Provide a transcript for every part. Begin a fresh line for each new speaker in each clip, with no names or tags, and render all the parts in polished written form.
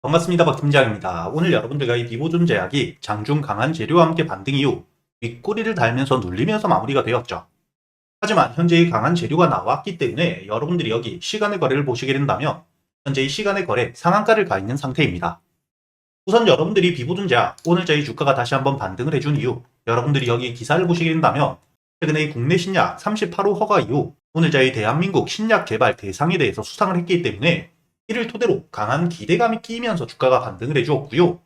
반갑습니다. 박 팀장입니다. 오늘 여러분들과 이 비보존 제약이 장중 강한 재료와 함께 반등 이후 윗꼬리를 달면서 눌리면서 마무리가 되었죠. 하지만 현재 이 강한 재료가 나왔기 때문에 여러분들이 여기 시간의 거래를 보시게 된다면 현재 이 시간의 거래 상한가를 가 있는 상태입니다. 우선 여러분들이 비보존 제약 오늘자 이 주가가 다시 한번 반등을 해준 이후 여러분들이 여기 기사를 보시게 된다면 최근에 이 국내 신약 38호 허가 이후 오늘자 이 대한민국 신약 개발 대상에 대해서 수상을 했기 때문에 이를 토대로 강한 기대감이 끼면서 주가가 반등을 해주었고요.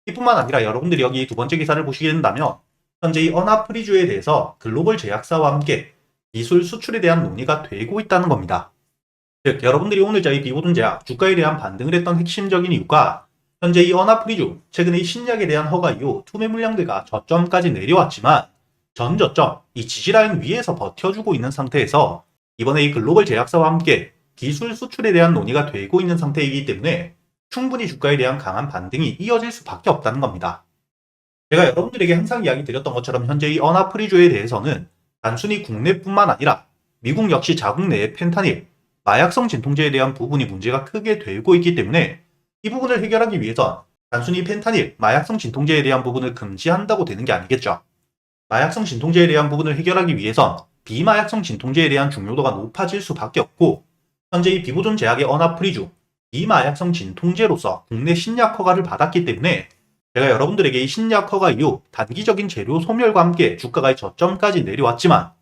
이뿐만 아니라 여러분들이 여기 두 번째 기사를 보시게 된다면 현재 이 어나프리주에 대해서 글로벌 제약사와 함께 기술 수출에 대한 논의가 되고 있다는 겁니다. 즉 여러분들이 오늘자 이 비보존 제약 주가에 대한 반등을 했던 핵심적인 이유가 현재 이 어나프리주 최근에 이 신약에 대한 허가 이후 투매 물량대가 저점까지 내려왔지만 전 저점 이 지지라인 위에서 버텨주고 있는 상태에서 이번에 이 글로벌 제약사와 함께 기술 수출에 대한 논의가 되고 있는 상태이기 때문에 충분히 주가에 대한 강한 반등이 이어질 수밖에 없다는 겁니다. 제가 여러분들에게 항상 이야기 드렸던 것처럼 현재 이 어나프리주에 대해서는 단순히 국내뿐만 아니라 미국 역시 자국 내의 펜타닐, 마약성 진통제에 대한 부분이 문제가 크게 되고 있기 때문에 이 부분을 해결하기 위해선 단순히 펜타닐, 마약성 진통제에 대한 부분을 금지한다고 되는 게 아니겠죠. 마약성 진통제에 대한 부분을 해결하기 위해선 비마약성 진통제에 대한 중요도가 높아질 수밖에 없고 현재 이 비보존 제약의 어나프리주, 비마약성 진통제로서 국내 신약 허가를 받았기 때문에 제가 여러분들에게 이 신약 허가 이후 단기적인 재료 소멸과 함께 주가가 저점까지 내려왔지만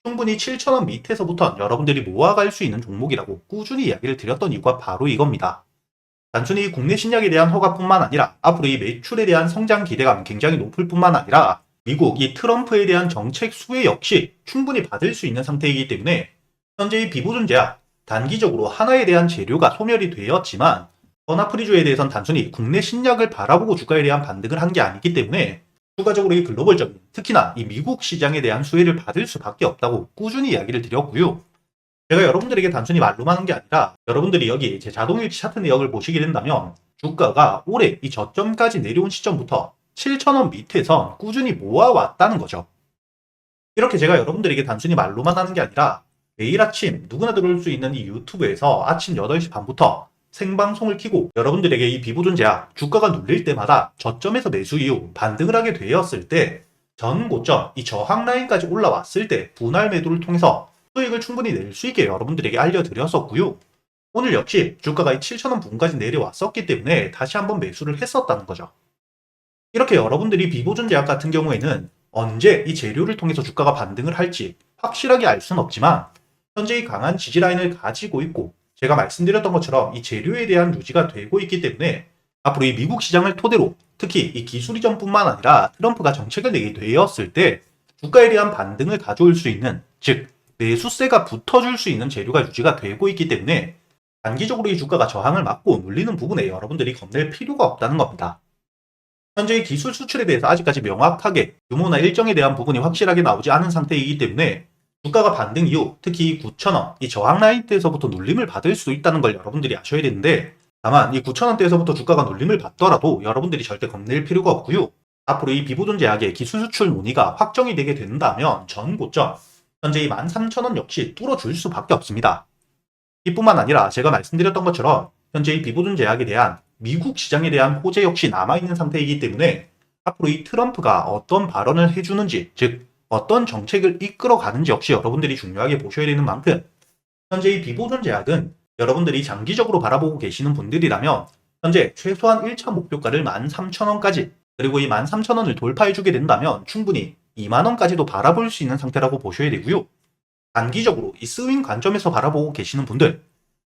충분히 7,000원 밑에서부터 여러분들이 모아갈 수 있는 종목이라고 꾸준히 이야기를 드렸던 이유가 바로 이겁니다. 단순히 국내 신약에 대한 허가뿐만 아니라 앞으로 이 매출에 대한 성장 기대감이 굉장히 높을 뿐만 아니라 미국 이 트럼프에 대한 정책 수혜 역시 충분히 받을 수 있는 상태이기 때문에 현재 이 비보존 제약 단기적으로 하나에 대한 재료가 소멸이 되었지만 어나프리주에 대해선 단순히 국내 신약을 바라보고 주가에 대한 반등을 한 게 아니기 때문에 추가적으로 이 글로벌적인 특히나 이 미국 시장에 대한 수혜를 받을 수밖에 없다고 꾸준히 이야기를 드렸고요. 제가 여러분들에게 단순히 말로만 하는 게 아니라 여러분들이 여기 제 자동일치 차트 내역을 보시게 된다면 주가가 올해 이 저점까지 내려온 시점부터 7,000원 밑에선 꾸준히 모아왔다는 거죠. 이렇게 제가 여러분들에게 단순히 말로만 하는 게 아니라 매일 아침 누구나 들어올 수 있는 이 유튜브에서 아침 8시 반부터 생방송을 켜고 여러분들에게 이 비보존 제약 주가가 눌릴 때마다 저점에서 매수 이후 반등을 하게 되었을 때 전 고점 이 저항 라인까지 올라왔을 때 분할 매도를 통해서 수익을 충분히 낼 수 있게 여러분들에게 알려드렸었고요. 오늘 역시 주가가 이 7,000원 부근까지 내려왔었기 때문에 다시 한번 매수를 했었다는 거죠. 이렇게 여러분들이 비보존 제약 같은 경우에는 언제 이 재료를 통해서 주가가 반등을 할지 확실하게 알 수는 없지만 현재 이 강한 지지 라인을 가지고 있고 제가 말씀드렸던 것처럼 이 재료에 대한 유지가 되고 있기 때문에 앞으로 이 미국 시장을 토대로 특히 이 기술 이전뿐만 아니라 트럼프가 정책을 내게 되었을 때 주가에 대한 반등을 가져올 수 있는 즉 매수세가 붙어줄 수 있는 재료가 유지가 되고 있기 때문에 단기적으로 이 주가가 저항을 맞고 눌리는 부분에 여러분들이 겁낼 필요가 없다는 겁니다. 현재 의 기술 수출에 대해서 아직까지 명확하게 규모나 일정에 대한 부분이 확실하게 나오지 않은 상태이기 때문에 주가가 반등 이후 특히 9,000원, 이 저항 라인대에서부터 눌림을 받을 수도 있다는 걸 여러분들이 아셔야 되는데 다만 이 9,000원대에서부터 주가가 눌림을 받더라도 여러분들이 절대 겁낼 필요가 없고요. 앞으로 이 비보존 제약의 기술 수출 논의가 확정이 되게 된다면 전 고점, 현재 이 13,000원 역시 뚫어줄 수밖에 없습니다. 이뿐만 아니라 제가 말씀드렸던 것처럼 현재 이 비보존 제약에 대한 미국 시장에 대한 호재 역시 남아있는 상태이기 때문에 앞으로 이 트럼프가 어떤 발언을 해주는지 즉 어떤 정책을 이끌어가는지 역시 여러분들이 중요하게 보셔야 되는 만큼 현재 이 비보존 제약은 여러분들이 장기적으로 바라보고 계시는 분들이라면 현재 최소한 1차 목표가를 13,000원까지 그리고 이 13,000원을 돌파해주게 된다면 충분히 2만원까지도 바라볼 수 있는 상태라고 보셔야 되고요. 단기적으로 이 스윙 관점에서 바라보고 계시는 분들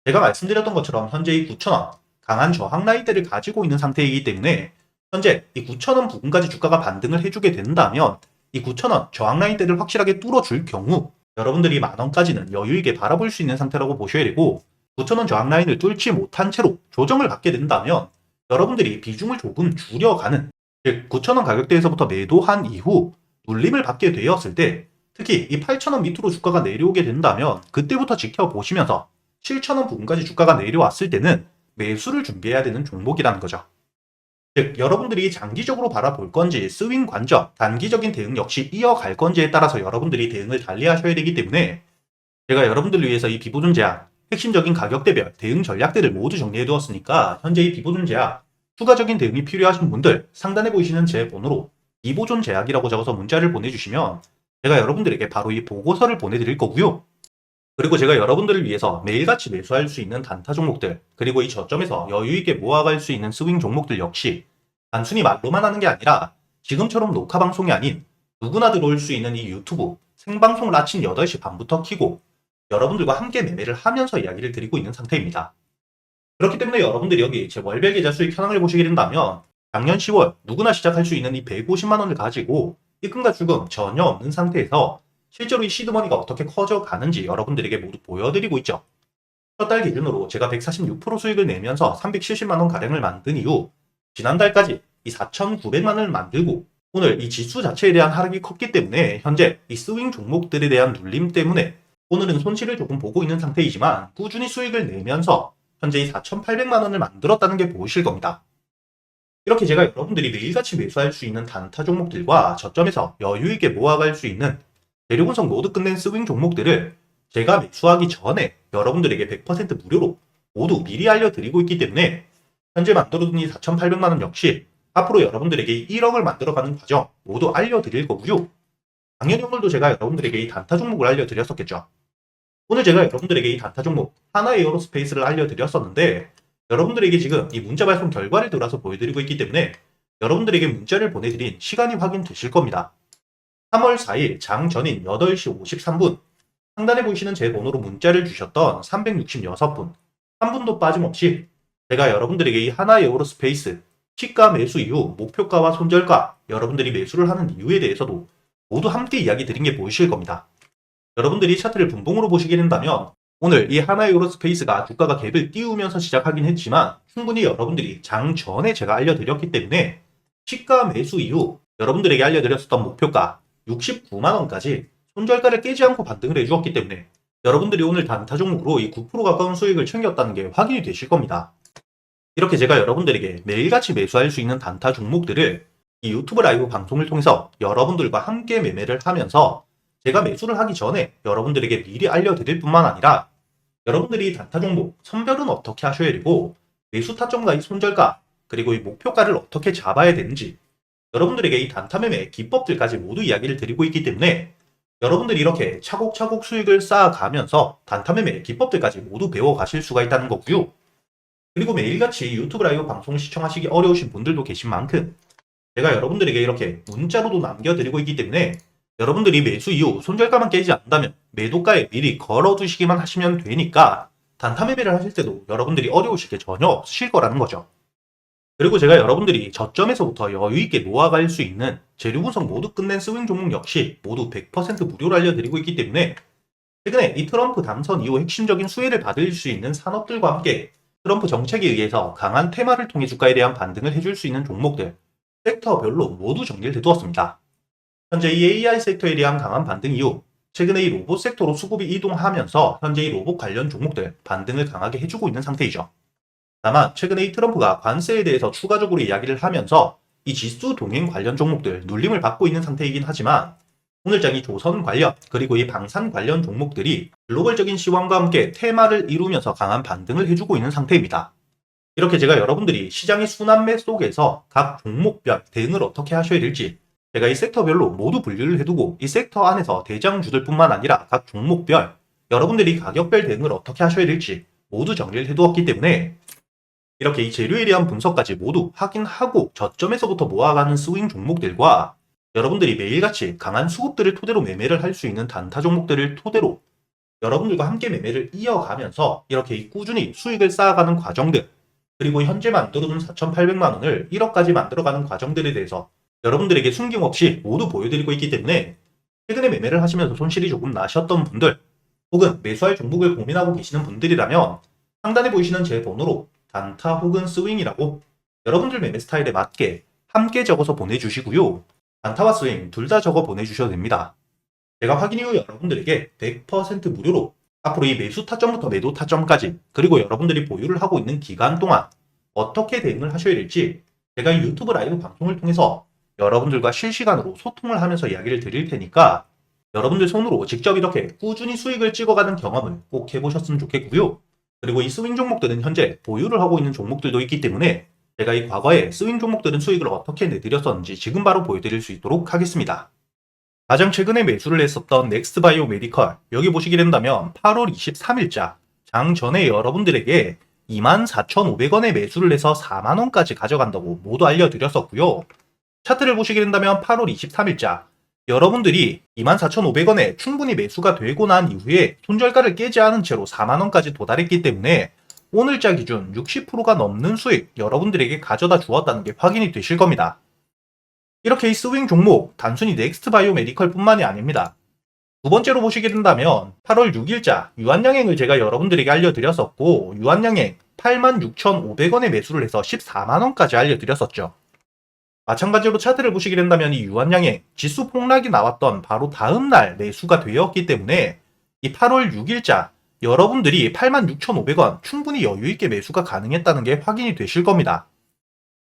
제가 말씀드렸던 것처럼 현재 이 9,000원 강한 저항 라인대를 가지고 있는 상태이기 때문에 현재 이 9,000원 부근까지 주가가 반등을 해주게 된다면 이 9,000원 저항 라인대를 확실하게 뚫어줄 경우 여러분들이 만원까지는 여유있게 바라볼 수 있는 상태라고 보셔야 되고 9,000원 저항 라인을 뚫지 못한 채로 조정을 받게 된다면 여러분들이 비중을 조금 줄여가는 즉 9,000원 가격대에서부터 매도한 이후 눌림을 받게 되었을 때 특히 이 8,000원 밑으로 주가가 내려오게 된다면 그때부터 지켜보시면서 7,000원 부근까지 주가가 내려왔을 때는 매수를 준비해야 되는 종목이라는 거죠. 즉 여러분들이 장기적으로 바라볼 건지 스윙 관점, 단기적인 대응 역시 이어갈 건지에 따라서 여러분들이 대응을 달리하셔야 되기 때문에 제가 여러분들을 위해서 이 비보존 제약 핵심적인 가격대별 대응 전략들을 모두 정리해 두었으니까 현재 이 비보존 제약 추가적인 대응이 필요하신 분들 상단에 보이시는 제 번호로 미보존 제약이라고 적어서 문자를 보내주시면 제가 여러분들에게 바로 이 보고서를 보내드릴 거고요. 그리고 제가 여러분들을 위해서 매일같이 매수할 수 있는 단타 종목들, 그리고 이 저점에서 여유있게 모아갈 수 있는 스윙 종목들 역시 단순히 말로만 하는 게 아니라 지금처럼 녹화 방송이 아닌 누구나 들어올 수 있는 이 유튜브 생방송을 아침 8시 반부터 켜고 여러분들과 함께 매매를 하면서 이야기를 드리고 있는 상태입니다. 그렇기 때문에 여러분들이 여기 제 월별 계좌 수익 현황을 보시게 된다면 작년 10월 누구나 시작할 수 있는 이 150만 원을 가지고 입금과 출금 전혀 없는 상태에서 실제로 이 시드머니가 어떻게 커져가는지 여러분들에게 모두 보여드리고 있죠. 첫 달 기준으로 제가 146% 수익을 내면서 370만 원 가량을 만든 이후 지난달까지 이 4,900만 원을 만들고 오늘 이 지수 자체에 대한 하락이 컸기 때문에 현재 이 스윙 종목들에 대한 눌림 때문에 오늘은 손실을 조금 보고 있는 상태이지만 꾸준히 수익을 내면서 현재 이 4,800만 원을 만들었다는 게 보이실 겁니다. 이렇게 제가 여러분들이 매일같이 매수할 수 있는 단타 종목들과 저점에서 여유있게 모아갈 수 있는 재료 분석 모두 끝낸 스윙 종목들을 제가 매수하기 전에 여러분들에게 100% 무료로 모두 미리 알려드리고 있기 때문에 현재 만들어둔 이 4,800만 원 역시 앞으로 여러분들에게 1억을 만들어가는 과정 모두 알려드릴 거고요. 당연히 오늘도 제가 여러분들에게 이 단타 종목을 알려드렸었겠죠. 오늘 제가 여러분들에게 이 단타 종목 하나에어로스페이스를 알려드렸었는데 여러분들에게 지금 이 문자 발송 결과를 들어서 보여드리고 있기 때문에 여러분들에게 문자를 보내드린 시간이 확인되실 겁니다. 3월 4일 장 전인 8시 53분 상단에 보이시는 제 번호로 문자를 주셨던 366분 한 분도 빠짐없이 제가 여러분들에게 이 하나에어로스페이스 시가 매수 이후 목표가와 손절가 여러분들이 매수를 하는 이유에 대해서도 모두 함께 이야기 드린 게 보이실 겁니다. 여러분들이 차트를 분봉으로 보시게 된다면 오늘 이 하나에어로스페이스가 주가가 갭을 띄우면서 시작하긴 했지만 충분히 여러분들이 장 전에 제가 알려드렸기 때문에 시가 매수 이후 여러분들에게 알려드렸었던 목표가 69만 원까지 손절가를 깨지 않고 반등을 해주었기 때문에 여러분들이 오늘 단타 종목으로 이 9% 가까운 수익을 챙겼다는 게 확인이 되실 겁니다. 이렇게 제가 여러분들에게 매일같이 매수할 수 있는 단타 종목들을 이 유튜브 라이브 방송을 통해서 여러분들과 함께 매매를 하면서 제가 매수를 하기 전에 여러분들에게 미리 알려드릴 뿐만 아니라 여러분들이 단타 종목 선별은 어떻게 하셔야 되고 매수 타점과 이 손절가 그리고 이 목표가를 어떻게 잡아야 되는지 여러분들에게 이 단타 매매 기법들까지 모두 이야기를 드리고 있기 때문에 여러분들이 이렇게 차곡차곡 수익을 쌓아가면서 단타 매매 기법들까지 모두 배워가실 수가 있다는 거고요. 그리고 매일같이 유튜브 라이브 방송 시청하시기 어려우신 분들도 계신 만큼 제가 여러분들에게 이렇게 문자로도 남겨드리고 있기 때문에 여러분들이 매수 이후 손절가만 깨지 않는다면 매도가에 미리 걸어두시기만 하시면 되니까 단타 매매를 하실 때도 여러분들이 어려우실 게 전혀 없으실 거라는 거죠. 그리고 제가 여러분들이 저점에서부터 여유있게 모아갈 수 있는 재료 분석 모두 끝낸 스윙 종목 역시 모두 100% 무료로 알려드리고 있기 때문에 최근에 이 트럼프 당선 이후 핵심적인 수혜를 받을 수 있는 산업들과 함께 트럼프 정책에 의해서 강한 테마를 통해 주가에 대한 반등을 해줄 수 있는 종목들 섹터별로 모두 정리를 해두었습니다. 현재 이 AI 섹터에 대한 강한 반등 이후 최근에 이 로봇 섹터로 수급이 이동하면서 현재 이 로봇 관련 종목들 반등을 강하게 해주고 있는 상태이죠. 다만 최근에 이 트럼프가 관세에 대해서 추가적으로 이야기를 하면서 이 지수 동행 관련 종목들 눌림을 받고 있는 상태이긴 하지만 오늘장 이 조선 관련 그리고 이 방산 관련 종목들이 글로벌적인 시황과 함께 테마를 이루면서 강한 반등을 해주고 있는 상태입니다. 이렇게 제가 여러분들이 시장의 순환매 속에서 각 종목별 대응을 어떻게 하셔야 될지 제가 이 섹터별로 모두 분류를 해두고 이 섹터 안에서 대장주들 뿐만 아니라 각 종목별 여러분들이 가격별 대응을 어떻게 하셔야 될지 모두 정리를 해두었기 때문에 이렇게 이 재료에 대한 분석까지 모두 확인하고 저점에서부터 모아가는 스윙 종목들과 여러분들이 매일같이 강한 수급들을 토대로 매매를 할 수 있는 단타 종목들을 토대로 여러분들과 함께 매매를 이어가면서 이렇게 꾸준히 수익을 쌓아가는 과정들 그리고 현재 만들어둔 4,800만 원을 1억까지 만들어가는 과정들에 대해서 여러분들에게 숨김없이 모두 보여드리고 있기 때문에 최근에 매매를 하시면서 손실이 조금 나셨던 분들 혹은 매수할 종목을 고민하고 계시는 분들이라면 상단에 보이시는 제 번호로 단타 혹은 스윙이라고 여러분들 매매 스타일에 맞게 함께 적어서 보내주시고요. 단타와 스윙 둘 다 적어 보내주셔도 됩니다. 제가 확인 이후 여러분들에게 100% 무료로 앞으로 이 매수 타점부터 매도 타점까지 그리고 여러분들이 보유를 하고 있는 기간 동안 어떻게 대응을 하셔야 될지 제가 이 유튜브 라이브 방송을 통해서 여러분들과 실시간으로 소통을 하면서 이야기를 드릴 테니까 여러분들 손으로 직접 이렇게 꾸준히 수익을 찍어가는 경험을 꼭 해보셨으면 좋겠고요. 그리고 이 스윙 종목들은 현재 보유를 하고 있는 종목들도 있기 때문에 제가 이 과거에 스윙 종목들은 수익을 어떻게 내드렸었는지 지금 바로 보여드릴 수 있도록 하겠습니다. 가장 최근에 매수를 했었던 넥스트바이오 메디컬, 여기 보시게 된다면 8월 23일자 장 전에 여러분들에게 24,500원에 매수를 해서 4만원까지 가져간다고 모두 알려드렸었고요. 차트를 보시게 된다면 8월 23일자 여러분들이 24,500원에 충분히 매수가 되고 난 이후에 손절가를 깨지 않은 채로 4만원까지 도달했기 때문에 오늘자 기준 60%가 넘는 수익 여러분들에게 가져다 주었다는 게 확인이 되실 겁니다. 이렇게 이 스윙 종목 단순히 넥스트바이오 메디컬 뿐만이 아닙니다. 두 번째로 보시게 된다면 8월 6일자 유한양행을 제가 여러분들에게 알려드렸었고, 유한양행 86,500원에 매수를 해서 14만원까지 알려드렸었죠. 마찬가지로 차트를 보시게 된다면 이 유한양행 지수 폭락이 나왔던 바로 다음날 매수가 되었기 때문에 이 8월 6일자 여러분들이 86,500원 충분히 여유있게 매수가 가능했다는 게 확인이 되실 겁니다.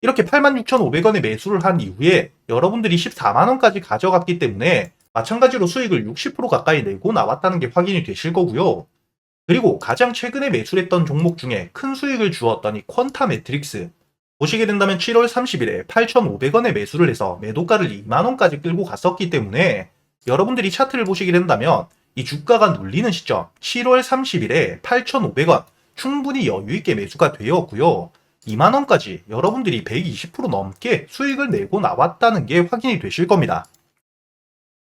이렇게 86,500원에 매수를 한 이후에 여러분들이 14만원까지 가져갔기 때문에 마찬가지로 수익을 60% 가까이 내고 나왔다는 게 확인이 되실 거고요. 그리고 가장 최근에 매수했던 종목 중에 큰 수익을 주었던 이 퀀타 매트릭스, 보시게 된다면 7월 30일에 8,500원에 매수를 해서 매도가를 2만원까지 끌고 갔었기 때문에 여러분들이 차트를 보시게 된다면 이 주가가 눌리는 시점 7월 30일에 8,500원 충분히 여유있게 매수가 되었고요. 2만원까지 여러분들이 120% 넘게 수익을 내고 나왔다는 게 확인이 되실 겁니다.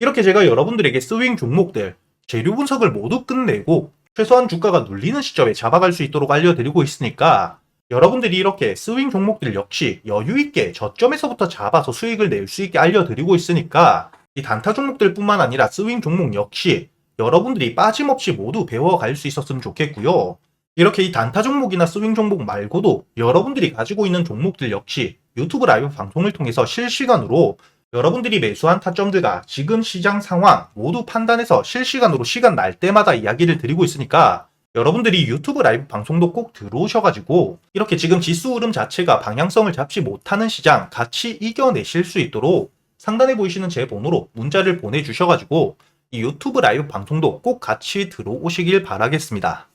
이렇게 제가 여러분들에게 스윙 종목들 재료 분석을 모두 끝내고 최소한 주가가 눌리는 시점에 잡아갈 수 있도록 알려드리고 있으니까 여러분들이 이렇게 스윙 종목들 역시 여유있게 저점에서부터 잡아서 수익을 낼 수 있게 알려드리고 있으니까 이 단타 종목들 뿐만 아니라 스윙 종목 역시 여러분들이 빠짐없이 모두 배워갈 수 있었으면 좋겠고요. 이렇게 이 단타 종목이나 스윙 종목 말고도 여러분들이 가지고 있는 종목들 역시 유튜브 라이브 방송을 통해서 실시간으로 여러분들이 매수한 타점들과 지금 시장 상황 모두 판단해서 실시간으로 시간 날 때마다 이야기를 드리고 있으니까 여러분들이 유튜브 라이브 방송도 꼭 들어오셔가지고 이렇게 지금 지수 흐름 자체가 방향성을 잡지 못하는 시장 같이 이겨내실 수 있도록 상단에 보이시는 제 번호로 문자를 보내주셔가지고 이 유튜브 라이브 방송도 꼭 같이 들어오시길 바라겠습니다.